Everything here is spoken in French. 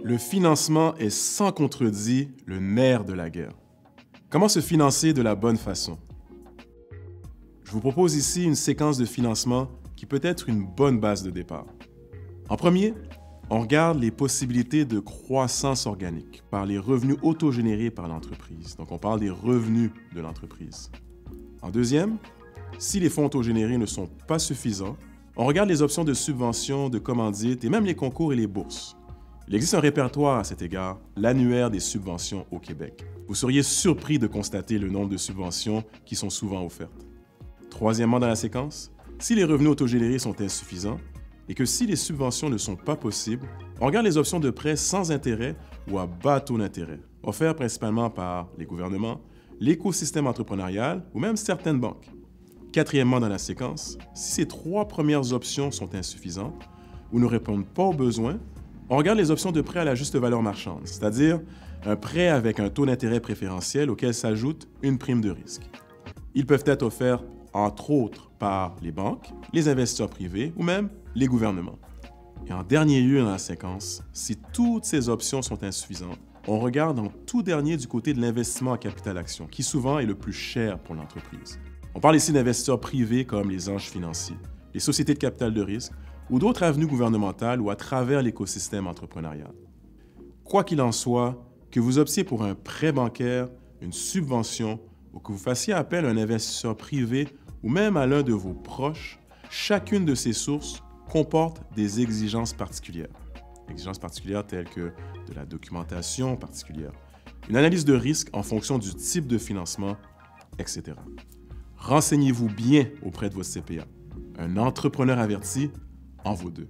Le financement est sans contredit le nerf de la guerre. Comment se financer de la bonne façon? Je vous propose ici une séquence de financement qui peut être une bonne base de départ. En premier, on regarde les possibilités de croissance organique par les revenus autogénérés par l'entreprise. Donc, on parle des revenus de l'entreprise. En deuxième, si les fonds autogénérés ne sont pas suffisants, on regarde les options de subvention, de commandite et même les concours et les bourses. Il existe un répertoire à cet égard, l'annuaire des subventions au Québec. Vous seriez surpris de constater le nombre de subventions qui sont souvent offertes. Troisièmement dans la séquence, si les revenus autogénérés sont insuffisants et que si les subventions ne sont pas possibles, on regarde les options de prêts sans intérêt ou à bas taux d'intérêt, offerts principalement par les gouvernements, l'écosystème entrepreneurial ou même certaines banques. Quatrièmement dans la séquence, si ces trois premières options sont insuffisantes ou ne répondent pas aux besoins, on regarde les options de prêt à la juste valeur marchande, c'est-à-dire un prêt avec un taux d'intérêt préférentiel auquel s'ajoute une prime de risque. Ils peuvent être offerts entre autres par les banques, les investisseurs privés ou même les gouvernements. Et en dernier lieu dans la séquence, si toutes ces options sont insuffisantes, on regarde en tout dernier du côté de l'investissement en capital action, qui souvent est le plus cher pour l'entreprise. On parle ici d'investisseurs privés comme les anges financiers, les sociétés de capital de risque ou d'autres avenues gouvernementales ou à travers l'écosystème entrepreneurial. Quoi qu'il en soit, que vous optiez pour un prêt bancaire, une subvention ou que vous fassiez appel à un investisseur privé ou même à l'un de vos proches, chacune de ces sources comporte des exigences particulières. Exigences particulières telles que de la documentation particulière, une analyse de risque en fonction du type de financement, etc. Renseignez-vous bien auprès de votre CPA. Un entrepreneur averti en vaut deux.